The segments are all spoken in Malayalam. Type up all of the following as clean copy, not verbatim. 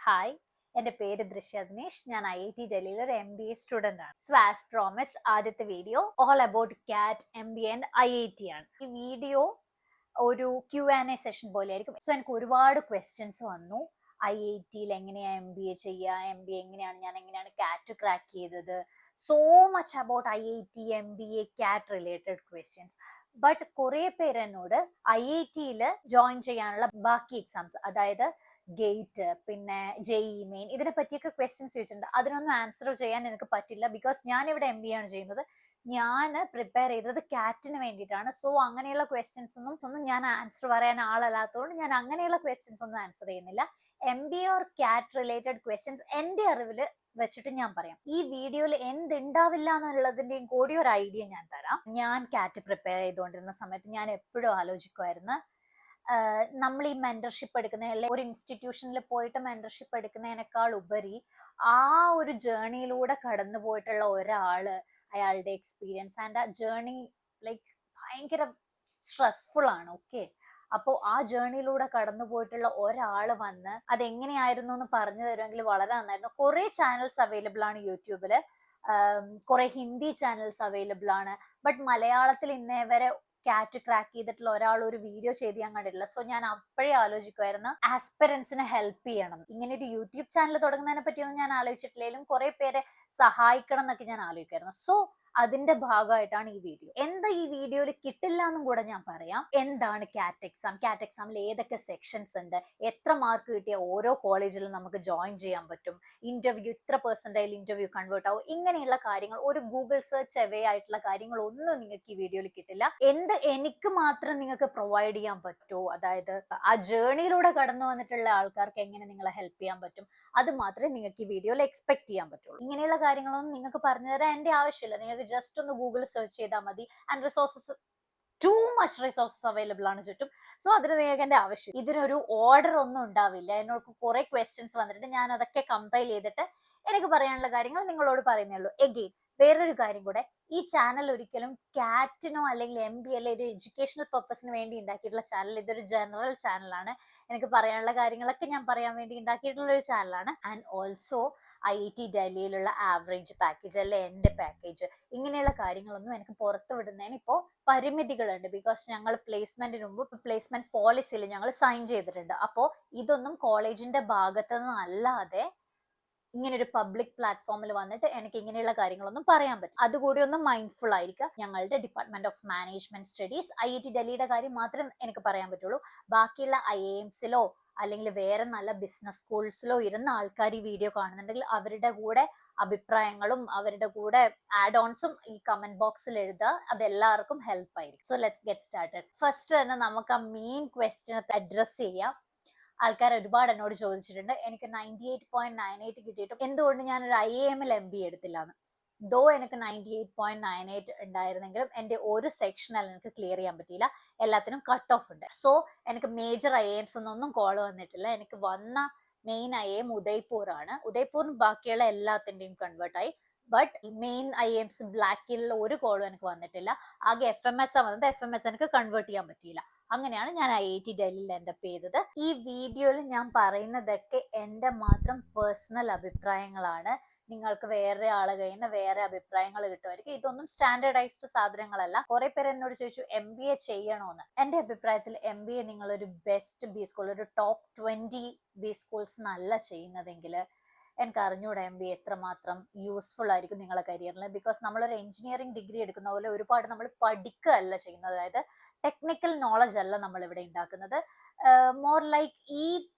ഹായ്, എൻ്റെ പേര് ദൃശ്യ ദിനേഷ്. ഞാൻ IIT ഡൽഹിയിൽ ഒരു MBA സ്റ്റുഡൻ്റ് ആണ്. സോ ആസ് പ്രോമിസ്ഡ്, ആദ്യത്തെ വീഡിയോ ഓൾ അബൌട്ട് കാറ്റ് MBA ആൻഡ് IIT ആണ്. ഈ വീഡിയോ ഒരു Q&A സെഷൻ പോലെ ആയിരിക്കും. സോ എനിക്ക് ഒരുപാട് ക്വസ്റ്റ്യൻസ് വന്നു. IIT-യിൽ എങ്ങനെയാണ് MBA ചെയ്യുക, MBA എങ്ങനെയാണ് കാറ്റ് ക്രാക്ക് ചെയ്തത്, so much about IIT MBA കാറ്റ് റിലേറ്റഡ് ക്വസ്റ്റ്യൻസ്. ബട്ട് കുറെ പേര് എന്നോട് IIT-യിൽ ജോയിൻ ചെയ്യാനുള്ള ബാക്കി എക്സാംസ്, അതായത് ഗേറ്റ്, പിന്നെ JEE മെയിൻ, ഇതിനെ പറ്റിയൊക്കെ ക്വസ്റ്റ്യൻസ് ചോദിച്ചിട്ടുണ്ട്. അതിനൊന്നും ആൻസർ ചെയ്യാൻ എനിക്ക് പറ്റില്ല, ബിക്കോസ് ഞാൻ ഇവിടെ MBA ആണ് ചെയ്യുന്നത്. ഞാൻ പ്രിപ്പയർ ചെയ്തത് കാറ്റിന് വേണ്ടിയിട്ടാണ്. സോ അങ്ങനെയുള്ള ക്വസ്റ്റ്യൻസ് ഒന്നും ഞാൻ ആൻസർ പറയാൻ ആളല്ലാത്തതുകൊണ്ട് ഞാൻ അങ്ങനെയുള്ള ക്വസ്റ്റ്യൻസ് ഒന്നും ആൻസർ ചെയ്യുന്നില്ല. MBA ഓർ കാറ്റ് റിലേറ്റഡ് ക്വസ്റ്റ്യൻസ് എൻ്റെ അറിവിൽ വെച്ചിട്ട് ഞാൻ പറയാം. ഈ വീഡിയോയിൽ എന്തുണ്ടാവില്ല എന്നുള്ളതിന്റെയും കൂടി ഒരു ഐഡിയ ഞാൻ തരാം. ഞാൻ കാറ്റ് പ്രിപ്പയർ ചെയ്തുകൊണ്ടിരുന്ന സമയത്ത് ഞാൻ എപ്പോഴും ആലോചിക്കുമായിരുന്നു, നമ്മൾ ഈ മെന്റർഷിപ്പ് എടുക്കുന്ന, അല്ലെങ്കിൽ ഒരു ഇൻസ്റ്റിറ്റ്യൂഷനിൽ പോയിട്ട് മെന്റർഷിപ്പ് എടുക്കുന്നതിനേക്കാൾ ഉപരി ആ ഒരു ജേർണിയിലൂടെ കടന്നു പോയിട്ടുള്ള ഒരാള്, അയാളുടെ എക്സ്പീരിയൻസ് ആൻഡ് ആ ജേർണി ലൈക്ക് ഭയങ്കര സ്ട്രെസ്ഫുൾ ആണ്. ഓക്കെ, അപ്പോൾ ആ ജേർണിയിലൂടെ കടന്നു പോയിട്ടുള്ള ഒരാള് വന്ന് അതെങ്ങനെയായിരുന്നു എന്ന് പറഞ്ഞു തരുമെങ്കിൽ വളരെ നന്നായിരുന്നു. കുറെ ചാനൽസ് അവൈലബിൾ ആണ് യൂട്യൂബില്, കുറെ ഹിന്ദി ചാനൽസ് അവൈലബിൾ ആണ്. ബട്ട് മലയാളത്തിൽ ഇന്നേ വരെ കാറ്റ് ക്രാക്ക് ചെയ്തിട്ടുള്ള ഒരാൾ ഒരു വീഡിയോ ചെയ്ത് ഞാൻ കണ്ടിട്ടില്ല. സോ ഞാൻ അപ്പോഴേ ആലോചിക്കുമായിരുന്നു ആസ്പിറൻസിനെ ഹെൽപ്പ് ചെയ്യണം. ഇങ്ങനെ ഒരു യൂട്യൂബ് ചാനൽ തുടങ്ങുന്നതിനെ പറ്റിയൊന്നും ഞാൻ ആലോചിച്ചിട്ടില്ലെങ്കിലും കുറെ പേരെ സഹായിക്കണം എന്നൊക്കെ ഞാൻ ആലോചിക്കുമായിരുന്നു. സോ അതിന്റെ ഭാഗമായിട്ടാണ് ഈ വീഡിയോ. എന്താ ഈ വീഡിയോയിൽ കിട്ടില്ല എന്നും കൂടെ ഞാൻ പറയാം. എന്താണ് കാറ്റ് എക്സാം, കാറ്റ് എക്സാമിൽ ഏതൊക്കെ സെക്ഷൻസ് ഉണ്ട്, എത്ര മാർക്ക് കിട്ടിയ ഓരോ കോളേജിലും നമുക്ക് ജോയിൻ ചെയ്യാൻ പറ്റും, ഇന്റർവ്യൂ ഇത്ര പെർസെന്റേജിൽ ഇന്റർവ്യൂ കൺവേർട്ട് ആവും, ഇങ്ങനെയുള്ള കാര്യങ്ങൾ, ഒരു ഗൂഗിൾ സെർച്ച് അവേ ആയിട്ടുള്ള കാര്യങ്ങളൊന്നും നിങ്ങൾക്ക് ഈ വീഡിയോയിൽ കിട്ടില്ല. എനിക്ക് മാത്രം നിങ്ങൾക്ക് പ്രൊവൈഡ് ചെയ്യാൻ പറ്റുമോ, അതായത് ആ ജേർണിയിലൂടെ കടന്നു വന്നിട്ടുള്ള ആൾക്കാർക്ക് എങ്ങനെ നിങ്ങളെ ഹെൽപ്പ് ചെയ്യാൻ പറ്റും, അത് മാത്രമേ നിങ്ങൾക്ക് ഈ വീഡിയോയിൽ എക്സ്പെക്ട് ചെയ്യാൻ പറ്റുള്ളൂ. ഇങ്ങനെയുള്ള കാര്യങ്ങളൊന്നും നിങ്ങൾക്ക് പറഞ്ഞു തരാൻ എന്റെ ആവശ്യമില്ല. നിങ്ങൾക്ക് ജസ്റ്റ് ഒന്ന് ഗൂഗിൾ സെർച്ച് ചെയ്താൽ മതി. And resources, too much resources available ആണ് ചുറ്റും. സോ അതിന് നിങ്ങൾക്ക് എന്റെ ആവശ്യം. ഇതിനൊരു ഓർഡർ ഒന്നും ഉണ്ടാവില്ല. എന്നോട് കുറെ ക്വസ്റ്റ്യൻസ് വന്നിട്ട് ഞാൻ അതൊക്കെ കമ്പൈൽ ചെയ്തിട്ട് എനിക്ക് പറയാനുള്ള കാര്യങ്ങൾ നിങ്ങളോട് പറയുന്നേ ഉള്ളൂ. എഗെയിൻ വേറൊരു കാര്യം കൂടെ, ഈ ചാനൽ ഒരിക്കലും കാറ്റിനോ അല്ലെങ്കിൽ MBA അല്ലെങ്കിൽ ഒരു എഡ്യൂക്കേഷണൽ പർപ്പസിന് വേണ്ടി ഉണ്ടാക്കിയിട്ടുള്ള ചാനൽ. ഇതൊരു ജനറൽ ചാനലാണ്. എനിക്ക് പറയാനുള്ള കാര്യങ്ങളൊക്കെ ഞാൻ പറയാൻ വേണ്ടി ഉണ്ടാക്കിയിട്ടുള്ള ഒരു ചാനലാണ്. ആൻഡ് ഓൾസോ IIT ഡൽഹിയിലുള്ള ആവറേജ് പാക്കേജ് അല്ലെ എൻ്റെ പാക്കേജ്, ഇങ്ങനെയുള്ള കാര്യങ്ങളൊന്നും എനിക്ക് പുറത്ത് വിടുന്നതിന് ഇപ്പോൾ പരിമിതികളുണ്ട്. ബിക്കോസ് ഞങ്ങൾ പ്ലേസ്മെന്റിന് മുമ്പ് പ്ലേസ്മെന്റ് പോളിസിയിൽ ഞങ്ങൾ സൈൻ ചെയ്തിട്ടുണ്ട്. അപ്പോൾ ഇതൊന്നും കോളേജിന്റെ ഭാഗത്തു നിന്ന് അല്ലാതെ ഇങ്ങനെ ഒരു പബ്ലിക് പ്ലാറ്റ്ഫോമിൽ വന്നിട്ട് എനിക്ക് ഇങ്ങനെയുള്ള കാര്യങ്ങളൊന്നും പറയാൻ പറ്റും. അതുകൂടി ഒന്ന് മൈൻഡ്ഫുൾ ആയിരിക്കുക. ഞങ്ങളുടെ department of management studies IIT ഡൽഹിയുടെ കാര്യം മാത്രമേ എനിക്ക് പറയാൻ പറ്റുള്ളൂ. ബാക്കിയുള്ള IIMസിലോ അല്ലെങ്കിൽ വേറെ നല്ല ബിസിനസ് സ്കൂൾസിലോ ഇരുന്ന ആൾക്കാർ ഈ വീഡിയോ കാണുന്നുണ്ടെങ്കിൽ അവരുടെ കൂടെ അഭിപ്രായങ്ങളും അവരുടെ കൂടെ ആഡ് ഓൺസും ഈ കമന്റ് ബോക്സിൽ എഴുതുക. അത് എല്ലാവർക്കും ഹെൽപ്പ് ആയിരിക്കും. So let's get started. First തന്നെ നമുക്ക് ആ മെയിൻ ക്വസ്റ്റ്യൻ അഡ്രസ് ചെയ്യാം. ആൾക്കാർ ഒരുപാട് എന്നോട് ചോദിച്ചിട്ടുണ്ട് എനിക്ക് 98.98 കിട്ടിയിട്ടും എന്തുകൊണ്ട് ഞാൻ ഒരു IIMൽ MBA എടുത്തില്ല എന്ന്. ദോ എനിക്ക് 98.98 ഉണ്ടായിരുന്നെങ്കിലും എൻ്റെ ഒരു സെക്ഷനിൽ എനിക്ക് ക്ലിയർ ചെയ്യാൻ പറ്റിയില്ല. എല്ലാത്തിനും കട്ട് ഓഫ് ഉണ്ട്. സോ എനിക്ക് മേജർ IIMs ഒന്നും കോൾ വന്നിട്ടില്ല. എനിക്ക് വന്ന മെയിൻ IIM ഉദയ്പൂർ ആണ്. ഉദയ്പൂരിന് ബാക്കിയുള്ള എല്ലാത്തിൻ്റെയും കൺവേർട്ട് ആയി. ബട്ട് മെയിൻ IIMs ബ്ലാക്കിലുള്ള ഒരു കോളും എനിക്ക് വന്നിട്ടില്ല. ആകെ FMS വന്നത്. FMS എനിക്ക് കൺവേർട്ട് ചെയ്യാൻ പറ്റിയില്ല. അങ്ങനെയാണ് ഞാൻ IIT ഡൽഹിയിൽ എൻഡപ്പ് ചെയ്തത്. ഈ വീഡിയോയിൽ ഞാൻ പറയുന്നതൊക്കെ എൻ്റെ മാത്രം പേഴ്സണൽ അഭിപ്രായങ്ങളാണ്. നിങ്ങൾക്ക് വേറെ ആളെ കയ്യിൽ നിന്ന് വേറെ അഭിപ്രായങ്ങൾ കിട്ടുമായിരിക്കും. ഇതൊന്നും സ്റ്റാൻഡേർഡൈസ്ഡ് സാധനങ്ങളല്ല. കുറെ പേര് എന്നോട് ചോദിച്ചു MBA ചെയ്യണോന്ന്. എൻ്റെ അഭിപ്രായത്തിൽ MBA നിങ്ങളൊരു ബെസ്റ്റ് ബി സ്കൂൾ, ഒരു ടോപ്പ് 20 ബി സ്കൂൾസ് നല്ല ചെയ്യുന്നതെങ്കിൽ എനിക്ക് അറിഞ്ഞൂടെ MBA എത്രമാത്രം യൂസ്ഫുൾ ആയിരിക്കും നിങ്ങളെ കരിയറിൽ. ബിക്കോസ് നമ്മളൊരു എഞ്ചിനീയറിംഗ് ഡിഗ്രി എടുക്കുന്ന പോലെ ഒരുപാട് നമ്മൾ പഠിക്കുകയല്ല ചെയ്യുന്നത്. അതായത് ടെക്നിക്കൽ നോളജ് അല്ല നമ്മൾ ഇവിടെ ഉണ്ടാക്കുന്നത്. മോർ ലൈക്ക് ഈ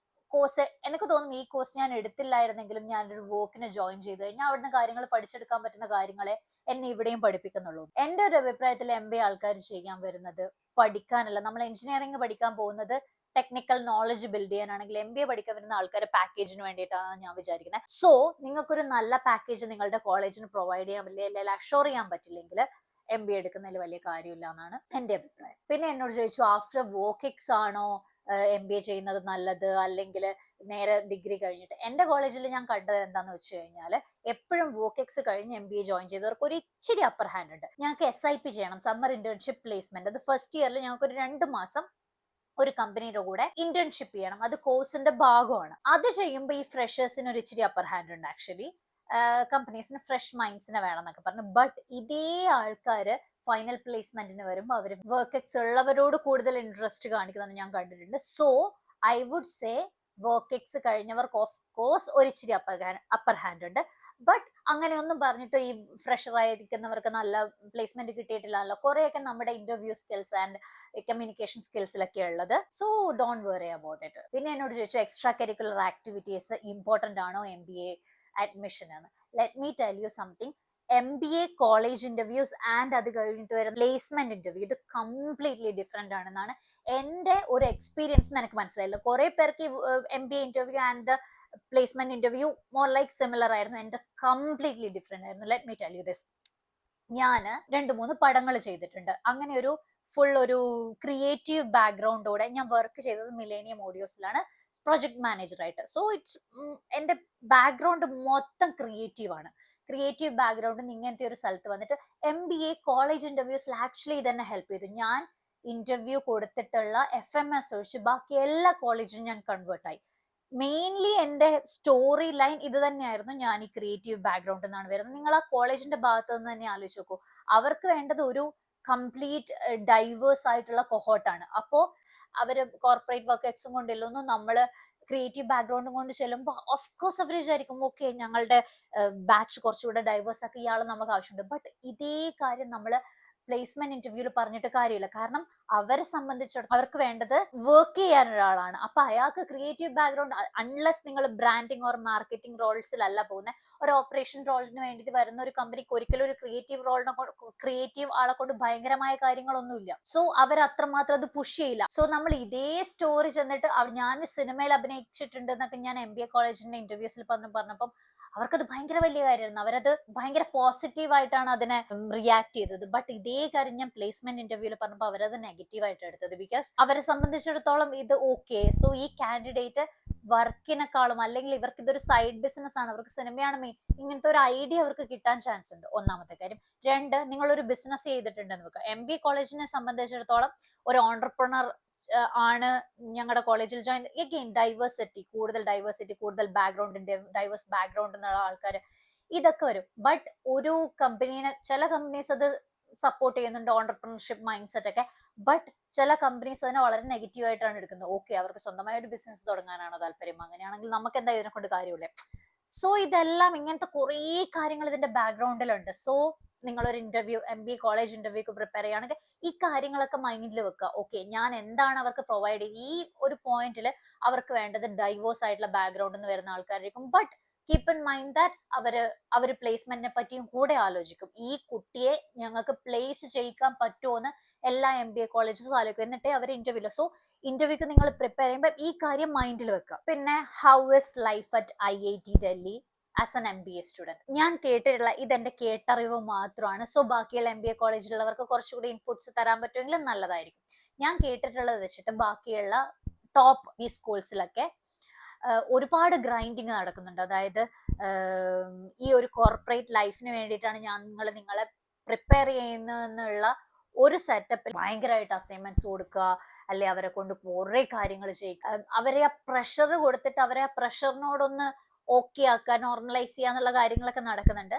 കോഴ്സ് എനിക്ക് തോന്നുന്നു ഈ കോഴ്സ് ഞാൻ എടുത്തില്ലായിരുന്നെങ്കിലും ഞാനൊരു വർക്കിന് ജോയിൻ ചെയ്ത് കഴിഞ്ഞാൽ അവിടുന്ന് കാര്യങ്ങൾ പഠിച്ചെടുക്കാൻ പറ്റുന്ന കാര്യങ്ങളെ എന്നെ ഇവിടെയും പഠിപ്പിക്കുന്നുള്ളൂ. എൻ്റെ ഒരു അഭിപ്രായത്തിൽ MBA ആൾക്കാർ ചെയ്യാൻ വരുന്നത് പഠിക്കാനല്ല. നമ്മൾ എഞ്ചിനീയറിംഗ് പഠിക്കാൻ പോകുന്നത് ടെക്നിക്കൽ നോളജ് ബിൽഡ് ചെയ്യാനാണെങ്കിൽ MBA പഠിക്കാൻ വരുന്ന ആൾക്കാർ പാക്കേജിന് വേണ്ടിയിട്ടാണ് ഞാൻ വിചാരിക്കുന്നത്. സോ നിങ്ങൾക്കൊരു നല്ല പാക്കേജ് നിങ്ങളുടെ കോളേജിന് പ്രൊവൈഡ് ചെയ്യാൻ പറ്റില്ല, അല്ലെങ്കിൽ അഷോർ ചെയ്യാൻ പറ്റില്ലെങ്കിൽ MBA എടുക്കുന്നതിൽ വലിയ കാര്യമില്ല എന്നാണ് എൻ്റെ അഭിപ്രായം. പിന്നെ എന്നോട് ചോദിച്ചു ആഫ്റ്റർ വോക്കിക്സ് ആണോ MBA ചെയ്യുന്നത് നല്ലത് അല്ലെങ്കിൽ നേരെ ഡിഗ്രി കഴിഞ്ഞിട്ട്. എൻ്റെ കോളേജിൽ ഞാൻ കണ്ടത് എന്താന്ന് വെച്ച് കഴിഞ്ഞാൽ എപ്പോഴും വോക്കിക്സ് കഴിഞ്ഞ് MBA ജോയിൻ ചെയ്തവർക്ക് ഒരു ഇച്ചിരി അപ്പർ ഹാൻഡ് ഉണ്ട്. ഞങ്ങൾക്ക് SIP ചെയ്യണം, സമ്മർ ഇന്റേൺഷിപ്പ് പ്ലേസ്മെന്റ്. അത് ഫസ്റ്റ് ഇയറിൽ ഞങ്ങൾക്ക് ഒരു 2 മാസം ഒരു കമ്പനിയുടെ കൂടെ ഇന്റേൺഷിപ്പ് ചെയ്യണം. അത് കോഴ്സിന്റെ ഭാഗമാണ്. അത് ചെയ്യുമ്പോൾ ഈ ഫ്രഷേഴ്സിന് ഒരു ഇച്ചിരി അപ്പർ ഹാൻഡ് ഉണ്ട് ആക്ച്വലി. കമ്പനീസിന് ഫ്രഷ് മൈൻഡ്സിനെ വേണം എന്നൊക്കെ പറഞ്ഞു. ബട്ട് ഇതേ ആൾക്കാര് ഫൈനൽ പ്ലേസ്മെന്റിന് വരുമ്പോൾ അവർ വർക്ക് എക്സ് ഉള്ളവരോട് കൂടുതൽ ഇൻട്രസ്റ്റ് കാണിക്കുന്നത് ഞാൻ കണ്ടിട്ടുണ്ട്. So I would say work ex കഴിഞ്ഞവർക്ക് ഓഫ് കോഴ്സ് ഒരിച്ചിരി അപ്പർ ഹാൻഡ് ഉണ്ട്. ബട്ട് അങ്ങനെയൊന്നും പറഞ്ഞിട്ട് ഈ ഫ്രഷർ ആയിരിക്കുന്നവർക്ക് നല്ല പ്ലേസ്മെന്റ് കിട്ടിയിട്ടില്ലല്ലോ. കുറെയൊക്കെ നമ്മുടെ ഇന്റർവ്യൂ സ്കിൽസ് ആൻഡ് കമ്മ്യൂണിക്കേഷൻ സ്കിൽസിലൊക്കെ ഉള്ളത്. So don't worry about it. പിന്നെ എന്നോട് ചോദിച്ചു എക്സ്ട്രാ കരിക്കുലർ ആക്ടിവിറ്റീസ് ഇമ്പോർട്ടന്റ് ആണോ MBA അഡ്മിഷൻ എന്ന്. Let me tell you something. MBA college interviews and അത് കഴിഞ്ഞിട്ട് വരുന്ന പ്ലേസ്മെന്റ് ഇന്റർവ്യൂ ഇത് കംപ്ലീറ്റ്ലി ഡിഫറെന്റ് ആണെന്നാണ് എന്റെ ഒരു എക്സ്പീരിയൻസ്. എനിക്ക് മനസ്സിലായില്ല. കുറെ പേർക്ക് MBA interview and the placement interview more like similar ആയിരുന്നു. എന്റെ കംപ്ലീറ്റ്ലി ഡിഫറെന്റ് ആയിരുന്നു. Let me tell you this. ഞാൻ 2-3 പടങ്ങൾ ചെയ്തിട്ടുണ്ട്. അങ്ങനെ ഒരു ഫുൾ ഒരു ക്രിയേറ്റീവ് ബാക്ക്ഗ്രൗണ്ടോടെ ഞാൻ വർക്ക് ചെയ്തത് മിലേനിയം ഓഡിയോസിലാണ് പ്രൊജക്ട് മാനേജർ ആയിട്ട്. സോ ഇറ്റ്സ് എന്റെ ബാക്ക്ഗ്രൗണ്ട് മൊത്തം ക്രിയേറ്റീവ് ആണ്. ക്രിയേറ്റീവ് ബാക്ക്ഗ്രൗണ്ടിൽ ഇങ്ങനത്തെ ഒരു സ്ഥലത്ത് വന്നിട്ട് MBA കോളേജ് ഇന്റർവ്യൂസിൽ ആക്ച്വലി ഇതെന്നെ ഹെൽപ്പ് ചെയ്തു. ഞാൻ ഇന്റർവ്യൂ കൊടുത്തിട്ടുള്ള FMS ഒഴിച്ച് ബാക്കി എല്ലാ കോളേജിലും ഞാൻ കൺവേർട്ട് ആയി. മെയിൻലി എന്റെ സ്റ്റോറി ലൈൻ ഇത് തന്നെയായിരുന്നു. ഞാൻ ഈ ക്രിയേറ്റീവ് ബാക്ക്ഗ്രൗണ്ടിൽ നിന്നാണ് വരുന്നത്. നിങ്ങൾ ആ കോളേജിന്റെ ഭാഗത്ത് നിന്ന് തന്നെ ആലോചിച്ച് നോക്കൂ. അവർക്ക് വേണ്ടത് ഒരു കംപ്ലീറ്റ് ഡൈവേഴ്സ് ആയിട്ടുള്ള കൊഹോട്ടാണ്. അപ്പോ അവര് കോർപ്പറേറ്റ് വർക്ക് എക്സും കൊണ്ടില്ലൊന്നും നമ്മള് ക്രിയേറ്റീവ് ബാക്ക്ഗ്രൗണ്ടും കൊണ്ട് ചെല്ലുമ്പോൾ ഓഫ് കോഴ്സ് അവർ വിചാരിക്കും ഓക്കെ ഞങ്ങളുടെ ബാച്ച് കുറച്ചുകൂടെ ഡൈവേഴ്സ് ആക്കി ഇയാൾ നമുക്ക് ആവശ്യമുണ്ട്. ബട്ട് ഇതേ കാര്യം നമ്മള് പ്ലേസ്മെന്റ് ഇന്റർവ്യൂവിൽ പറഞ്ഞിട്ട് കാര്യമില്ല. കാരണം അവരെ സംബന്ധിച്ചിടത്തോളം അവർക്ക് വേണ്ടത് വർക്ക് ചെയ്യാൻ ഒരാളാണ്. അപ്പൊ അയാൾക്ക് ക്രിയേറ്റീവ് ബാക്ക്ഗ്രൗണ്ട് അൺലെസ് നിങ്ങൾ ബ്രാൻഡിങ് ഓർ മാർക്കറ്റിംഗ് റോൾസിലല്ല പോകുന്നത്. ഒരു ഓപ്പറേഷൻ റോളിന് വേണ്ടിയിട്ട് വരുന്ന ഒരു കമ്പനിക്ക് ഒരിക്കലും ഒരു ക്രിയേറ്റീവ് ആളെ കൊണ്ട് ഭയങ്കരമായ കാര്യങ്ങളൊന്നുമില്ല. സോ അവർ അത്രമാത്രം അത് പുഷ് ചെയ്യില്ല. സോ നമ്മൾ ഇതേ സ്റ്റോറി ചെന്നിട്ട് ഞാൻ സിനിമയിൽ അഭിനയിച്ചിട്ടുണ്ട് എന്നൊക്കെ ഞാൻ MBA കോളേജിന്റെ ഇന്റർവ്യൂസിൽ പറഞ്ഞപ്പം അവർക്കത് ഭയങ്കര വലിയ കാര്യമായിരുന്നു. അവരത് ഭയങ്കര പോസിറ്റീവ് ആയിട്ടാണ് അതിനെ റിയാക്ട് ചെയ്തത്. ബട്ട് ഇതേ കാര്യം ഞാൻ പ്ലേസ്മെന്റ് ഇന്റർവ്യൂവിൽ പറഞ്ഞപ്പോൾ അവരത് നെഗറ്റീവ് ആയിട്ട് എടുത്തത്. ബിക്കോസ് അവരെ സംബന്ധിച്ചിടത്തോളം ഇത് ഓക്കെ, സോ ഈ കാൻഡിഡേറ്റ് വർക്കിനെക്കാളും അല്ലെങ്കിൽ ഇവർക്ക് ഇതൊരു സൈഡ് ബിസിനസ് ആണ്, അവർക്ക് സിനിമയാണ് മെയിൻ, ഇങ്ങനത്തെ ഒരു ഐഡിയ അവർക്ക് കിട്ടാൻ ചാൻസ് ഉണ്ട്. ഒന്നാമത്തെ കാര്യം. 2, നിങ്ങളൊരു ബിസിനസ് ചെയ്തിട്ടുണ്ടെന്ന് വെക്കുക. MBA കോളേജിനെ സംബന്ധിച്ചിടത്തോളം ഒരു ഓണ്ടർപ്രണർ ആണ് ഞങ്ങളുടെ കോളേജിൽ ജോയിൻ. അഗെയിൻ ഡൈവേഴ്സിറ്റി, കൂടുതൽ ബാക്ക്ഗ്രൗണ്ടിന്റെ ഡൈവേഴ്സ് ബാക്ക്ഗ്രൗണ്ട് എന്നുള്ള ആൾക്കാർ ഇതൊക്കെ വരും. ബട്ട് ഒരു കമ്പനീനെ ചില കമ്പനീസ് അത് സപ്പോർട്ട് ചെയ്യുന്നുണ്ട്, ഓണ്ടർപ്രണർഷിപ്പ് മൈൻഡ് സെറ്റ് ഒക്കെ. ബട്ട് ചില കമ്പനീസ് അതിനെ വളരെ നെഗറ്റീവ് ആയിട്ടാണ് എടുക്കുന്നത്. ഓക്കെ അവർക്ക് സ്വന്തമായ ഒരു ബിസിനസ് തുടങ്ങാനാണോ താല്പര്യം, അങ്ങനെയാണെങ്കിൽ നമുക്ക് എന്താ ഇതിനെ കൊണ്ട് കാര്യമില്ലേ. സോ ഇതെല്ലാം ഇങ്ങനത്തെ കുറേ കാര്യങ്ങൾ ഇതിന്റെ ബാക്ക്ഗ്രൗണ്ടിലുണ്ട്. സോ നിങ്ങളൊരു MBA കോളേജ് ഇന്റർവ്യൂക്ക് പ്രിപ്പയർ ചെയ്യുകയാണെങ്കിൽ ഈ കാര്യങ്ങളൊക്കെ മൈൻഡിൽ വെക്കുക. ഓക്കെ ഞാൻ എന്താണ് അവർക്ക് പ്രൊവൈഡ് ചെയ്യുക. ഈ ഒരു പോയിന്റിൽ അവർക്ക് വേണ്ടത് ഡൈവേഴ്സ് ആയിട്ടുള്ള ബാക്ക്ഗ്രൗണ്ടിൽ നിന്ന് വരുന്ന ആൾക്കാരായിരിക്കും. But keep in mind that അവര് പ്ലേസ്മെന്റിനെ പറ്റിയും കൂടെ ആലോചിക്കും. ഈ കുട്ടിയെ ഞങ്ങൾക്ക് പ്ലേസ് ചെയ്യിക്കാൻ പറ്റുമോ എന്ന് എല്ലാ MBA കോളേജസും ആലോചിക്കും. എന്നിട്ടേ അവർ ഇന്റർവ്യൂല്. സോ ഇന്റർവ്യൂക്ക് നിങ്ങൾ പ്രിപ്പയർ ചെയ്യുമ്പോൾ ഈ കാര്യം മൈൻഡിൽ വെക്കുക. പിന്നെ how is life at IIT Delhi as an MBA student. ഞാൻ കേട്ടിട്ടുള്ള ഇതെന്റെ കേട്ടറിവ് മാത്രമാണ്. സോ ബാക്കിയുള്ള MBA കോളേജിലുള്ളവർക്ക് കുറച്ചുകൂടി ഇൻപുട്സ് തരാൻ പറ്റുമെങ്കിൽ നല്ലതായിരിക്കും. ഞാൻ കേട്ടിട്ടുള്ളത് വെച്ചിട്ട് ബാക്കിയുള്ള ടോപ്പ് ഈ സ്കൂൾസിലൊക്കെ ഒരുപാട് ഗ്രൈൻഡിങ് നടക്കുന്നുണ്ട്. അതായത് ഈ ഒരു കോർപ്പറേറ്റ് ലൈഫിന് വേണ്ടിയിട്ടാണ് നിങ്ങളെ പ്രിപ്പയർ ചെയ്യുന്നതെന്നുള്ള ഒരു സെറ്റപ്പിൽ ഭയങ്കരമായിട്ട് അസൈൻമെന്റ്സ് കൊടുക്കുക, അല്ലെ അവരെ കൊണ്ട് കുറെ കാര്യങ്ങൾ ചെയ്യിക്കുക, അവരെ ആ പ്രഷർ കൊടുത്തിട്ട് അവരെ ആ പ്രഷറിനോടൊന്ന് ഓക്കെ ആക്കുക, നോർമലൈസ് ചെയ്യാന്നുള്ള കാര്യങ്ങളൊക്കെ നടക്കുന്നുണ്ട്.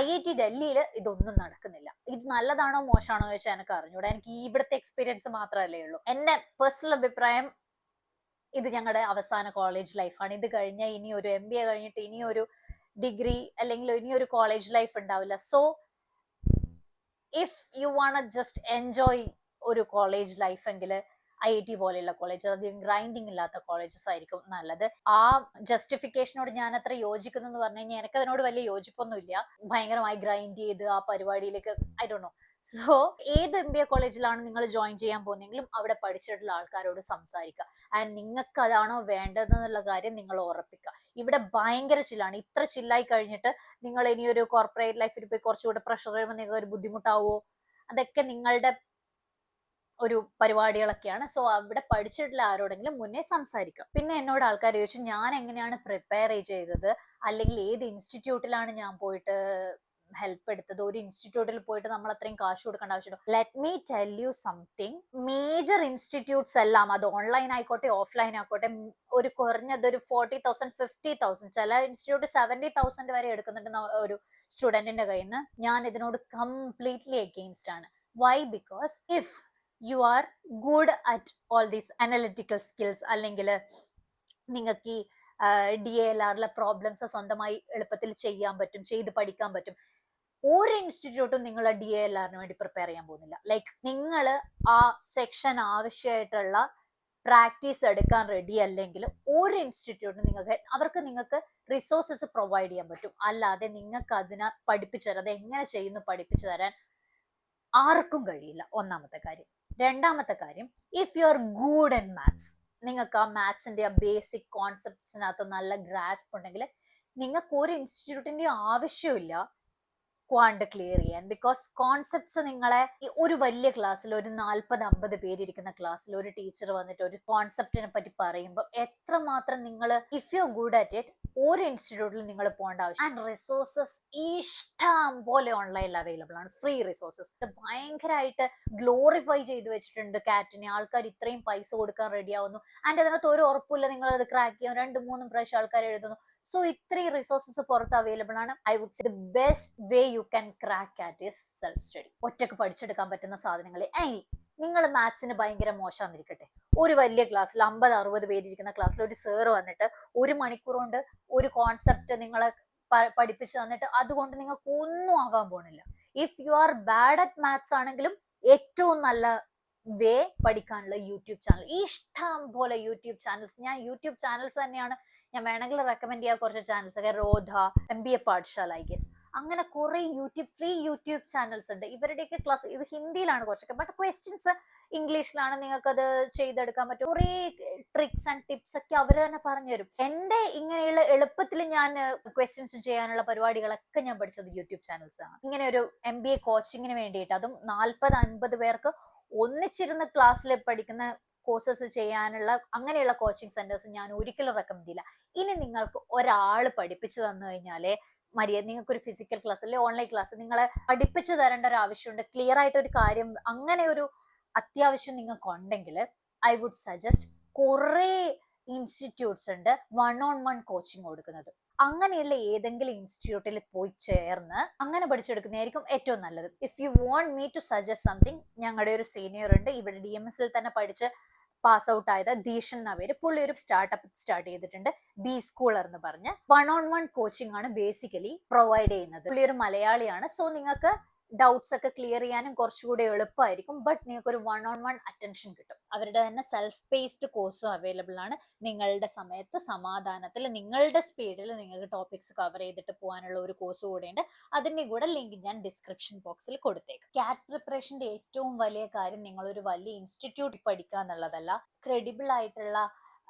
IIT ഡൽഹിയിൽ ഇതൊന്നും നടക്കുന്നില്ല. ഇത് നല്ലതാണോ മോശമാണോ എന്ന് വെച്ചാൽ എനിക്ക് അറിഞ്ഞൂടാ. എനിക്ക് ഇവിടുത്തെ എക്സ്പീരിയൻസ് മാത്രമല്ലേ ഉള്ളൂ. എന്റെ പേഴ്സണൽ അഭിപ്രായം ഇത് ഞങ്ങളുടെ അവസാന കോളേജ് ലൈഫാണ്. ഇത് കഴിഞ്ഞ ഇനി ഒരു MBA കഴിഞ്ഞിട്ട് ഇനി ഒരു ഡിഗ്രി അല്ലെങ്കിൽ ഇനി ഒരു കോളേജ് ലൈഫ് ഉണ്ടാവില്ല. So if you want just enjoy ഒരു കോളേജ് ലൈഫ് എങ്കിൽ IIT പോലെയുള്ള കോളേജ്, അധികം ഗ്രൈൻഡിങ് ഇല്ലാത്ത കോളേജസ് ആയിരിക്കും നല്ലത്. ആ ജസ്റ്റിഫിക്കേഷനോട് ഞാൻ അത്ര യോജിക്കുന്നു എന്ന് പറഞ്ഞു കഴിഞ്ഞാൽ എനിക്ക് അതിനോട് വലിയ യോജിപ്പൊന്നുമില്ല. ഭയങ്കരമായി ഗ്രൈൻഡ് ചെയ്ത് ആ പരിപാടിയിലേക്ക് ഐ ഡോണ്ട് നോ. സോ ഏത് MBA കോളേജിലാണ് നിങ്ങൾ ജോയിൻ ചെയ്യാൻ പോകുന്നെങ്കിലും അവിടെ പഠിച്ചിട്ടുള്ള ആൾക്കാരോട് സംസാരിക്കുക. ആൻഡ് നിങ്ങൾക്ക് അതാണോ വേണ്ടതെന്നുള്ള കാര്യം നിങ്ങൾ ഉറപ്പിക്കുക. ഇവിടെ ഭയങ്കര ചില്ലാണ്. ഇത്ര ചില്ലായി കഴിഞ്ഞിട്ട് നിങ്ങൾ ഇനിയൊരു കോർപ്പറേറ്റ് ലൈഫിൽ പോയി കുറച്ചുകൂടെ പ്രഷർ വരുമ്പോൾ നിങ്ങൾക്ക് ഒരു ബുദ്ധിമുട്ടാവോ? അതൊക്കെ നിങ്ങളുടെ ഒരു പരിപാടികളൊക്കെയാണ്. സോ അവിടെ പഠിച്ചിട്ടുള്ള ആരോടെങ്കിലും മുന്നേ സംസാരിക്കാം. പിന്നെ എന്നോട് ആൾക്കാർ ചോദിച്ചു ഞാൻ എങ്ങനെയാണ് പ്രിപ്പയർ ചെയ്തത്, അല്ലെങ്കിൽ ഏത് ഇൻസ്റ്റിറ്റ്യൂട്ടിലാണ് ഞാൻ പോയിട്ട് ഹെൽപ്പ് എടുത്തത്. ഒരു ഇൻസ്റ്റിറ്റ്യൂട്ടിൽ പോയിട്ട് നമ്മൾ അത്രയും കാശ് കൊടുക്കേണ്ട ആവശ്യമുണ്ട്. Let me tell you something. Major institutes എല്ലാം, അത് ഓൺലൈൻ ആയിക്കോട്ടെ ഓഫ്ലൈൻ ആയിക്കോട്ടെ, ഒരു കുറഞ്ഞത് ഒരു 40,000 50,000, ചില ഇൻസ്റ്റിറ്റ്യൂട്ട് 70,000 വരെ എടുക്കുന്നുണ്ട് ഒരു സ്റ്റുഡന്റിന്റെ കയ്യിൽ നിന്ന്. ഞാൻ ഇതിനോട് കംപ്ലീറ്റ്ലി അഗെയിൻസ്റ്റ് ആണ്. Why? Because if you are good at all these analytical skills, അല്ലെങ്കിൽ നിങ്ങൾക്ക് ഈ DALRലെ പ്രോബ്ലംസ് സ്വന്തമായി എളുപ്പത്തിൽ ചെയ്യാൻ പറ്റും, ചെയ്ത് പഠിക്കാൻ പറ്റും, ഒരു ഇൻസ്റ്റിറ്റ്യൂട്ടും നിങ്ങൾ DALRന് വേണ്ടി പ്രിപ്പയർ ചെയ്യാൻ പോകുന്നില്ല. ലൈക്ക് നിങ്ങൾ ആ സെക്ഷൻ ആവശ്യമായിട്ടുള്ള പ്രാക്ടീസ് എടുക്കാൻ റെഡി അല്ലെങ്കിൽ ഒരു ഇൻസ്റ്റിറ്റ്യൂട്ടിന് നിങ്ങൾക്ക് റിസോഴ്സസ് പ്രൊവൈഡ് ചെയ്യാൻ പറ്റും. അല്ലാതെ നിങ്ങൾക്ക് അതിനെ പഠിപ്പിച്ചു തരാം, അത് എങ്ങനെ ചെയ്യുന്നു പഠിപ്പിച്ചു തരാൻ ആർക്കും കഴിയില്ല. ഒന്നാമത്തെ കാര്യം. രണ്ടാമത്തെ കാര്യം, if you are good in maths, നിങ്ങൾക്ക് ആ മാത്സിന്റെ ബേസിക് കോൺസെപ്റ്റ്സിനകത്ത് നല്ല ഗ്രാസ്പ് ഉണ്ടെങ്കിൽ നിങ്ങൾക്ക് ഒരു ഇൻസ്റ്റിറ്റ്യൂട്ടിന്റെ ആവശ്യമില്ല ക്വാണ്ട് ക്ലിയർ ചെയ്യാൻ. ബിക്കോസ് കോൺസെപ്റ്റ്സ് നിങ്ങളെ ഒരു വലിയ ക്ലാസ്സിൽ, ഒരു 40-50 പേരിരിക്കുന്ന ക്ലാസ്സിൽ ഒരു ടീച്ചർ വന്നിട്ട് ഒരു കോൺസെപ്റ്റിനെ പറ്റി പറയുമ്പോൾ എത്രമാത്രം നിങ്ങൾ, if you good at it, ഒരു ഇൻസ്റ്റിറ്റ്യൂട്ടിൽ നിങ്ങൾ പോകേണ്ട ആവശ്യം. ആൻഡ് റിസോഴ്സസ് ഇഷ്ടം പോലെ ഓൺലൈനിൽ അവൈലബിൾ ആണ്. ഫ്രീ റിസോഴ്സസ് ഭയങ്കരമായിട്ട് ഗ്ലോറിഫൈ ചെയ്ത് വെച്ചിട്ടുണ്ട് കാറ്റിനെ. ആൾക്കാർ ഇത്രയും പൈസ കൊടുക്കാൻ റെഡി ആവുന്നു. ആൻഡ് അതിനകത്ത് ഒരു ഉറപ്പില്ല നിങ്ങൾ അത് ക്രാക്ക് ചെയ്യാൻ. 2-3 പ്രാവശ്യം ആൾക്കാർ എഴുതുന്നു. സോ ഇത്രയും റിസോഴ്സസ് പുറത്ത് അവൈലബിൾ ആണ്. I would say the best way you can crack CAT is self study. ഒറ്റക്ക് പഠിച്ചെടുക്കാൻ പറ്റുന്ന സാധനങ്ങൾ. നിങ്ങൾ മാത്സിന് ഭയങ്കര മോശമാന്നിരിക്കട്ടെ, ഒരു വലിയ ക്ലാസ്സിൽ 50-60 പേരിരിക്കുന്ന ക്ലാസ്സിൽ ഒരു സർ വന്നിട്ട് 1 മണിക്കൂർ കൊണ്ട് ഒരു കോൺസെപ്റ്റ് നിങ്ങളെ പഠിപ്പിച്ചു തന്നിട്ട് അതുകൊണ്ട് നിങ്ങൾക്ക് ഒന്നും ആവാൻ പോണില്ല. If you R bad at maths ആണെങ്കിലും ഏറ്റവും നല്ല വേ പഠിക്കാനുള്ള യൂട്യൂബ് ചാനൽ. ഇഷ്ടം പോലെ യൂട്യൂബ് ചാനൽസ്. ഞാൻ യൂട്യൂബ് ചാനൽസ് തന്നെയാണ് ഞാൻ വേണമെങ്കിൽ റെക്കമെൻഡ് ചെയ്യാൻ കുറച്ച് ചാനൽസ് ഒക്കെ. റോധ, MBA പാഠശാല, ഐ ഗെസ്, അങ്ങനെ കുറെ ഫ്രീ യൂട്യൂബ് ചാനൽസ് ഉണ്ട്. ഇവരുടെയൊക്കെ ക്ലാസ് ഇത് ഹിന്ദിയിലാണ് കുറച്ചൊക്കെ, ബട്ട് ക്വസ്റ്റ്യൻസ് ഇംഗ്ലീഷിലാണ്. നിങ്ങൾക്ക് അത് ചെയ്തെടുക്കാൻ പറ്റും. കുറെ ട്രിക്സ് ആൻഡ് ടിപ്സ് ഒക്കെ അവർ തന്നെ പറഞ്ഞുതരും. എന്റെ ഇങ്ങനെയുള്ള എളുപ്പത്തിൽ ഞാൻ ക്വസ്റ്റ്യൻസ് ചെയ്യാനുള്ള പരിപാടികളൊക്കെ ഞാൻ പഠിച്ചത് യൂട്യൂബ് ചാനൽസ് ആണ്. ഇങ്ങനെ ഒരു MBA കോച്ചിങ്ങിന് വേണ്ടിയിട്ട്, അതും 40-50 പേർക്ക് ഒന്നിച്ചിരുന്ന് ക്ലാസ്സിൽ പഠിക്കുന്ന കോഴ്സസ് ചെയ്യാനുള്ള അങ്ങനെയുള്ള കോച്ചിങ് സെന്റേഴ്സ് ഞാൻ ഒരിക്കലും റെക്കമെൻഡ് ചെയ്യില്ല. ഇനി നിങ്ങൾക്ക് ഒരാൾ പഠിപ്പിച്ചു തന്നു കഴിഞ്ഞാലേ നിങ്ങൾക്ക് ഒരു ഫിസിക്കൽ ക്ലാസ് അല്ലെ ഓൺലൈൻ ക്ലാസ് നിങ്ങളെ പഠിപ്പിച്ചു തരേണ്ട ഒരു ആവശ്യമുണ്ട്. ക്ലിയർ ആയിട്ട് ഒരു കാര്യം അങ്ങനെ ഒരു അത്യാവശ്യം നിങ്ങൾക്ക് ഉണ്ടെങ്കിൽ ഐ വുഡ് സജസ്റ്റ് കുറെ ഇൻസ്റ്റിറ്റ്യൂട്ട്സ് ഉണ്ട് 1-on-1 കോച്ചിങ് കൊടുക്കുന്നത്. അങ്ങനെയുള്ള ഏതെങ്കിലും ഇൻസ്റ്റിറ്റ്യൂട്ടിൽ പോയി ചേർന്ന് അങ്ങനെ പഠിച്ചെടുക്കുന്നതായിരിക്കും ഏറ്റവും നല്ലത്. If you want me to suggest something, ഞങ്ങളുടെ ഒരു സീനിയർ ഉണ്ട് ഇവിടെ DMSൽ തന്നെ പഠിച്ച് പാസ് ഔട്ട് ആയത്, ധീഷൻ എന്ന പേര്. പുള്ളി ഒരു സ്റ്റാർട്ടപ്പ് സ്റ്റാർട്ട് ചെയ്തിട്ടുണ്ട്, ബി സ്കൂളർ എന്ന് പറഞ്ഞ്. 1-on-1 കോച്ചിങ് ആണ് ബേസിക്കലി പ്രൊവൈഡ് ചെയ്യുന്നത്. പുള്ളി ഒരു മലയാളിയാണ്. സോ നിങ്ങൾക്ക് ഡൗട്ട്സ് ഒക്കെ ക്ലിയർ ചെയ്യാനും കുറച്ചുകൂടി എളുപ്പമായിരിക്കും. ബട്ട് നിങ്ങൾക്ക് ഒരു 1-on-1 അറ്റൻഷൻ കിട്ടും. അവരുടെ തന്നെ സെൽഫ് പേസ്ഡ് കോഴ്സും അവൈലബിൾ ആണ്. നിങ്ങളുടെ സമയത്ത് സമാധാനത്തിൽ നിങ്ങളുടെ സ്പീഡിൽ നിങ്ങൾക്ക് ടോപ്പിക്സ് കവർ ചെയ്തിട്ട് പോകാനുള്ള ഒരു കോഴ്സ് കൂടെയുണ്ട്. അതിന്റെ കൂടെ ലിങ്ക് ഞാൻ ഡിസ്ക്രിപ്ഷൻ ബോക്സിൽ കൊടുത്തേക്കും. കാറ്റ് പ്രിപ്പറേഷന്റെ ഏറ്റവും വലിയ കാര്യം നിങ്ങളൊരു വലിയ ഇൻസ്റ്റിറ്റ്യൂട്ടിൽ പഠിക്കുക എന്നുള്ളതല്ല, ക്രെഡിബിൾ ആയിട്ടുള്ള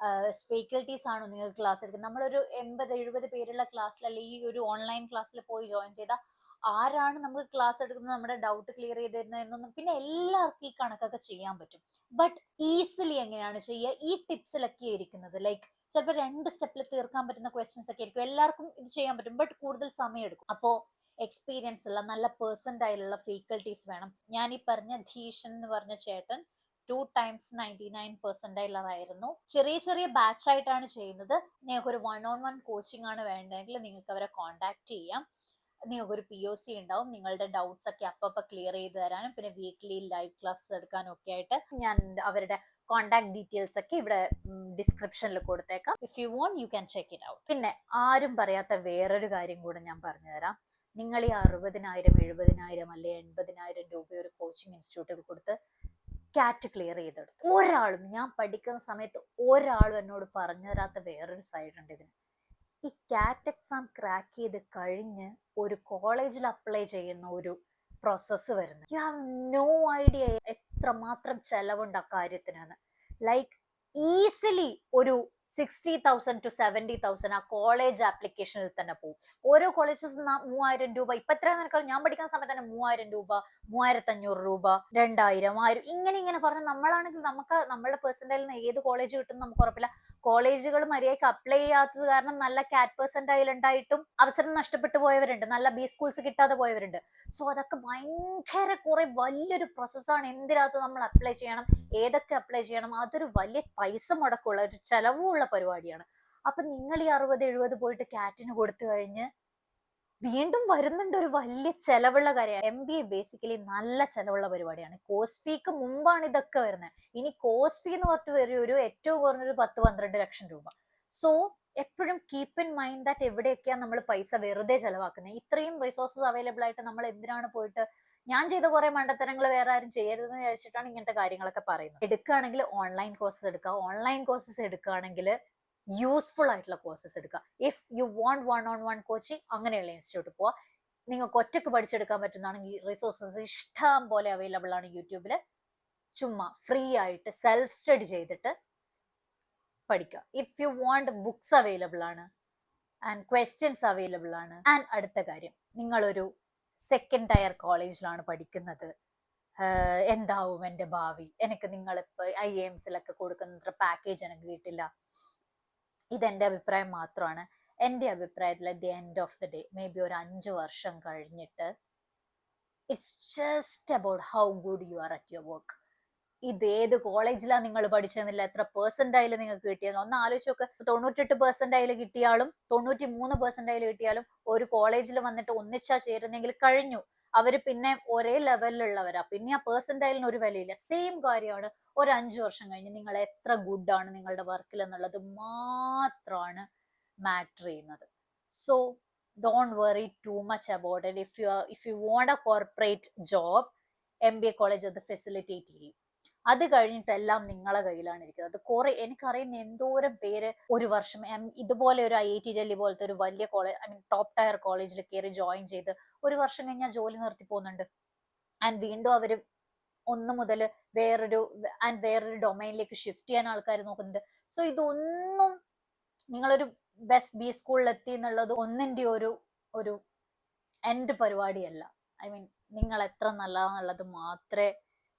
ഫാക്കൽറ്റീസ് ആണോ നിങ്ങൾക്ക് ക്ലാസ് എടുക്കുന്നത്. നമ്മളൊരു 80-70 പേരുള്ള ക്ലാസ്സിൽ അല്ലെങ്കിൽ ഈ ഒരു ഓൺലൈൻ ക്ലാസ്സിൽ പോയി ജോയിൻ ചെയ്താൽ ആരാണ് നമുക്ക് ക്ലാസ് എടുക്കുന്നത്, നമ്മുടെ ഡൗട്ട് ക്ലിയർ ചെയ്ത് തരുന്നത് എന്നൊന്നും. പിന്നെ എല്ലാവർക്കും ഈ കണക്കൊക്കെ ചെയ്യാൻ പറ്റും. ബട്ട് ഈസിലി എങ്ങനെയാണ് ചെയ്യുക, ഈ ടിപ്സിലൊക്കെ ഇരിക്കുന്നത്. ലൈക്ക് ചിലപ്പോൾ 2 സ്റ്റെപ്പിൽ തീർക്കാൻ പറ്റുന്ന ക്വസ്റ്റ്യൻസ് ഒക്കെ ആയിരിക്കും. എല്ലാവർക്കും ഇത് ചെയ്യാൻ പറ്റും, ബട്ട് കൂടുതൽ സമയം എടുക്കും. അപ്പോ എക്സ്പീരിയൻസ് ഉള്ള നല്ല പേഴ്സൻ്റൈലുള്ള ഫാക്കൽറ്റീസ് വേണം. ഞാൻ ഈ പറഞ്ഞ ധീഷൻ എന്ന് പറഞ്ഞ ചേട്ടൻ 2 times 99% ആയിരുന്നു. ചെറിയ ചെറിയ ബാച്ച് ആയിട്ടാണ് ചെയ്യുന്നത്. നിങ്ങൾക്ക് ഒരു 1-on-1 കോച്ചിങ് ആണ് വേണ്ടതെങ്കിൽ നിങ്ങൾക്ക് അവരെ കോൺടാക്ട് ചെയ്യാം. നിങ്ങൾക്കൊരു POC ഉണ്ടാവും. നിങ്ങളുടെ ഡൗട്ട്സ് ഒക്കെ അപ്പൊ ക്ലിയർ ചെയ്ത് തരാനും പിന്നെ വീക്ക്ലി ലൈവ് ക്ലാസ് എടുക്കാനും ഒക്കെ ആയിട്ട് ഞാൻ അവരുടെ കോൺടാക്ട് ഡീറ്റെയിൽസ് ഒക്കെ ഇവിടെ ഡിസ്ക്രിപ്ഷനിൽ കൊടുത്തേക്കാം. If you want you can check it out. പിന്നെ ആരും പറയാത്ത വേറൊരു കാര്യം കൂടെ ഞാൻ പറഞ്ഞുതരാം. നിങ്ങൾ ഈ 60,000 70,000 അല്ലെ 80,000 രൂപ ഒരു കോച്ചിങ് ഇൻസ്റ്റിറ്റ്യൂട്ടിൽ കൊടുത്ത് കാറ്റ് ക്ലിയർ ചെയ്തെടുത്തു. ഒരാളും, ഞാൻ പഠിക്കുന്ന സമയത്ത് ഒരാളും എന്നോട് പറഞ്ഞു തരാത്ത വേറൊരു സൈഡ് ഉണ്ട് ഇതിന്. ഈ കാറ്റ് എക്സാം ക്രാക്ക് ചെയ്ത് കഴിഞ്ഞ് ഒരു കോളേജിൽ അപ്ലൈ ചെയ്യുന്ന ഒരു പ്രോസസ്സ് വരുന്നത്. യു ഹാവ് നോ ഐഡിയ എത്രമാത്രം ചെലവുണ്ട് ആ കാര്യത്തിനാണ്. ലൈക്ക് ഈസിലി ഒരു 60,000 to 70,000 ആ കോളേജ് ആപ്ലിക്കേഷനിൽ തന്നെ പോകും. ഓരോ കോളേജസ് 3,000 രൂപ. ഇപ്പൊ എത്രയാണെന്ന് എനിക്കറിയാം. ഞാൻ പഠിക്കുന്ന സമയത്ത് തന്നെ 3,000 രൂപ, 3,500 രൂപ, 2,000, 1,000 ഇങ്ങനെ പറഞ്ഞ് നമ്മളാണെങ്കിൽ നമുക്ക് നമ്മളുടെ പെർസെന്റേജിൽ നിന്ന് ഏത് കോളേജ് കിട്ടും നമുക്ക് ഉറപ്പില്ല. കോളേജുകൾ മര്യാദയ്ക്ക് അപ്ലൈ ചെയ്യാത്തത് കാരണം നല്ല കാറ്റ് പെർസെന്റൈൽ ഉണ്ടായിട്ടും അവസരം നഷ്ടപ്പെട്ടു പോയവരുണ്ട്, നല്ല ബി സ്കൂൾസ് കിട്ടാതെ പോയവരുണ്ട്. സോ അതൊക്കെ ഭയങ്കര കുറെ വലിയൊരു പ്രോസസ്സാണ്. എന്തിനകത്ത് നമ്മൾ അപ്ലൈ ചെയ്യണം, ഏതൊക്കെ അപ്ലൈ ചെയ്യണം, അതൊരു വലിയ പൈസ മുടക്കമുള്ള ഒരു ചെലവുള്ള പരിപാടിയാണ്. അപ്പൊ നിങ്ങൾ ഈ 60-70 പോയിട്ട് കാറ്റിന് കൊടുത്തു കഴിഞ്ഞ് വീണ്ടും വരുന്നുണ്ട് ഒരു വലിയ ചെലവുള്ള കാര്യം. MBA ബേസിക്കലി നല്ല ചെലവുള്ള പരിപാടിയാണ്. കോഴ്സ് ഫീക്ക് മുമ്പാണ് ഇതൊക്കെ വരുന്നത്. ഇനി കോഴ്സ് ഫീ എന്ന് പറഞ്ഞിട്ട് വരും ഒരു ഏറ്റവും കുറഞ്ഞൊരു 10-12 ലക്ഷം രൂപ. സോ എപ്പോഴും കീപ്പ് ഇൻ മൈൻഡ് ദാറ്റ് എവിടെയൊക്കെയാണ് നമ്മൾ പൈസ വെറുതെ ചെലവാക്കുന്നത്. ഇത്രയും റിസോഴ്സസ് അവൈലബിൾ ആയിട്ട് നമ്മൾ എന്തിനാണ് പോയിട്ട്, ഞാൻ ചെയ്ത കുറെ മണ്ടത്തരങ്ങൾ വേറെ ആരും ചെയ്യരുതെന്ന് വിചാരിച്ചിട്ടാണ് ഇങ്ങനത്തെ കാര്യങ്ങളൊക്കെ പറയുന്നത്. എടുക്കുകയാണെങ്കിൽ ഓൺലൈൻ കോഴ്സസ് എടുക്കുക. ഓൺലൈൻ കോഴ്സസ് എടുക്കുകയാണെങ്കിൽ യൂസ്ഫുൾ ആയിട്ടുള്ള കോഴ്സസ് എടുക്കുക. If you want 1-on-1 coaching, അങ്ങനെയുള്ള ഇൻസ്റ്റിറ്റ്യൂട്ട് പോവാ. നിങ്ങൾക്ക് ഒറ്റക്ക് പഠിച്ചെടുക്കാൻ പറ്റുന്നതാണെങ്കിൽ റിസോഴ്സസ് ഇഷ്ടം പോലെ അവൈലബിൾ ആണ് യൂട്യൂബിൽ. ചുമ്മാ ഫ്രീ ആയിട്ട് സെൽഫ് സ്റ്റഡി ചെയ്തിട്ട് പഠിക്കുക. If you want books available ആണ് ആൻഡ് ക്വസ്റ്റ്യൻസ് അവൈലബിൾ ആണ്. ആൻഡ് അടുത്ത കാര്യം, നിങ്ങളൊരു സെക്കൻഡ് ടയർ കോളേജിലാണ് പഠിക്കുന്നത്, എന്താവും എൻ്റെ ഭാവി, എനിക്ക് നിങ്ങളിപ്പോൾ IIMസിലൊക്കെ കൊടുക്കുന്ന പാക്കേജ് എനിക്ക് കിട്ടില്ല. ഇതെന്റെ അഭിപ്രായം മാത്രമാണ്. എൻ്റെ അഭിപ്രായത്തിൽ at the end of the day, may be ഒരു 5 വർഷം കഴിഞ്ഞിട്ട്, it's just about how good you are at your work. ഇത് ഏത് കോളേജിലാണ് നിങ്ങൾ പഠിച്ചതെന്നില്ല, എത്ര പെർസെന്റൈൽ നിങ്ങൾക്ക് കിട്ടിയെന്ന് ഒന്ന് ആലോചിച്ച് നോക്ക്. 98 പെർസെന്റൈൽ കിട്ടിയാലും 93 പെർസെന്റൈൽ കിട്ടിയാലും ഒരു കോളേജിൽ വന്നിട്ട് ഒന്നിച്ചാ ചേരുന്നെങ്കിൽ കഴിഞ്ഞു. അവര് പിന്നെ ഒരേ ലെവലിലുള്ളവരാ, പിന്നെ ആ പെർസെന്റൈലിന് ഒരു വിലയില്ല. സെയിം കാര്യമാണ് ഒരു 5 വർഷം കഴിഞ്ഞ് നിങ്ങൾ എത്ര ഗുഡ് ആണ് നിങ്ങളുടെ വർക്കിൽ എന്നുള്ളത് മാത്രമാണ് മാറ്റർ ചെയ്യുന്നത്. So don't worry too much about it. If you want A corporate job, MBA college അത് ഫെസിലിറ്റേറ്റ് ചെയ്യും. അത് കഴിഞ്ഞിട്ടെല്ലാം നിങ്ങളെ കയ്യിലാണ് ഇരിക്കുന്നത്. കുറെ എനിക്കറിയുന്ന എന്തോരം പേര് ഒരു വർഷം ഇതുപോലെ ഒരു IIT ഡൽഹി പോലത്തെ ഒരു വലിയ കോളേജ്, ടോപ്പ് ടയർ കോളേജിൽ കയറി ജോയിൻ ചെയ്ത് ഒരു വർഷം കഴിഞ്ഞാൽ ജോലി നിർത്തി പോകുന്നുണ്ട്. ആൻഡ് വീണ്ടും അവര് ഒന്ന് മുതൽ വേറൊരു ഡൊമൈനിലേക്ക് ഷിഫ്റ്റ് ചെയ്യാൻ ആൾക്കാർ നോക്കുന്നുണ്ട്. സോ ഇതൊന്നും നിങ്ങളൊരു ബെസ്റ്റ് ബി സ്കൂളിൽ എത്തി എന്നുള്ളത് ഒന്നിന്റെ ഒരു എൻഡ് പരിപാടിയല്ല. നിങ്ങൾ എത്ര നല്ലതാന്നുള്ളത് മാത്രമേ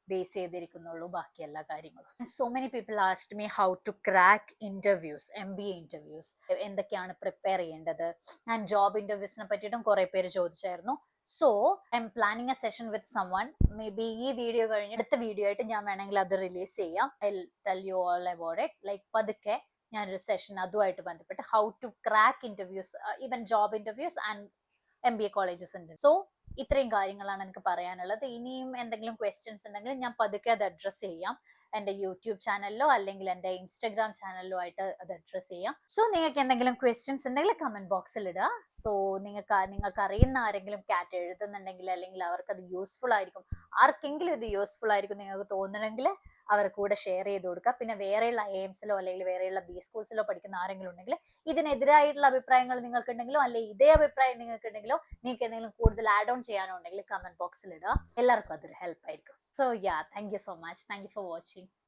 ബേസ് ചെയ്തിരിക്കുന്നുള്ളൂ, ബാക്കി എല്ലാ കാര്യങ്ങളും. So many people asked me how to crack interviews, MBA interviews, എന്തൊക്കെയാണ് പ്രിപ്പയർ ചെയ്യേണ്ടത്, ആൻഡ് ജോബ് ഇന്റർവ്യൂസിനെ പറ്റിയിട്ടും കുറെ പേര് ചോദിച്ചായിരുന്നു. So I'm planning a session with someone. Maybe ഈ വീഡിയോ കഴിഞ്ഞ് അടുത്ത വീഡിയോ ആയിട്ട് ഞാൻ വേണമെങ്കിൽ അത് റിലീസ് ചെയ്യാം. I tell you all about it. Like പതുക്കെ ഞാനൊരു സെഷൻ അതുമായിട്ട് ബന്ധപ്പെട്ട് how to crack interviews, even job interviews and MBA colleges ഉണ്ട്. സോ ഇത്രയും കാര്യങ്ങളാണ് എനിക്ക് പറയാനുള്ളത്. ഇനിയും എന്തെങ്കിലും ക്വസ്റ്റ്യൻസ് ഉണ്ടെങ്കിൽ ഞാൻ പതുക്കെ അത് അഡ്രസ് ചെയ്യാം. എൻ്റെ യൂട്യൂബ് ചാനലിലോ അല്ലെങ്കിൽ എൻ്റെ ഇൻസ്റ്റഗ്രാം ചാനലിലോ ആയിട്ട് അത് അഡ്രസ് ചെയ്യാം. സോ നിങ്ങൾക്ക് എന്തെങ്കിലും ക്വസ്റ്റ്യൻസ് ഉണ്ടെങ്കിൽ കമന്റ് ബോക്സിൽ ഇടുക. സോ നിങ്ങൾക്ക് അറിയുന്ന ആരെങ്കിലും കാറ്റ് എഴുതുന്നുണ്ടെങ്കിൽ, അല്ലെങ്കിൽ അവർക്ക് അത് യൂസ്ഫുൾ ആയിരിക്കും, ആർക്കെങ്കിലും ഇത് യൂസ്ഫുൾ ആയിരിക്കും നിങ്ങൾക്ക് തോന്നുന്നുണ്ടെങ്കിൽ അവർ കൂടെ ഷെയർ ചെയ്ത് കൊടുക്കുക. പിന്നെ വേറെയുള്ള IIMസിലോ അല്ലെങ്കിൽ വേറെയുള്ള B സ്കൂൾസിലോ പഠിക്കുന്ന ആരെങ്കിലും ഉണ്ടെങ്കിൽ ഇതിനെതിരായിട്ടുള്ള അഭിപ്രായങ്ങൾ നിങ്ങൾക്ക് ഉണ്ടെങ്കിലോ, അല്ലെങ്കിൽ ഇതേ അഭിപ്രായം നിങ്ങൾക്ക് ഉണ്ടെങ്കിലോ, നിങ്ങൾക്ക് എന്തെങ്കിലും കൂടുതൽ ആഡ് ഓൺ ചെയ്യാനോ ഉണ്ടെങ്കിൽ കമന്റ് ബോക്സിൽ ഇടുക. എല്ലാവർക്കും അതൊരു ഹെൽപ്പ് ആയിരിക്കും. So thank you so much. Thank you for watching.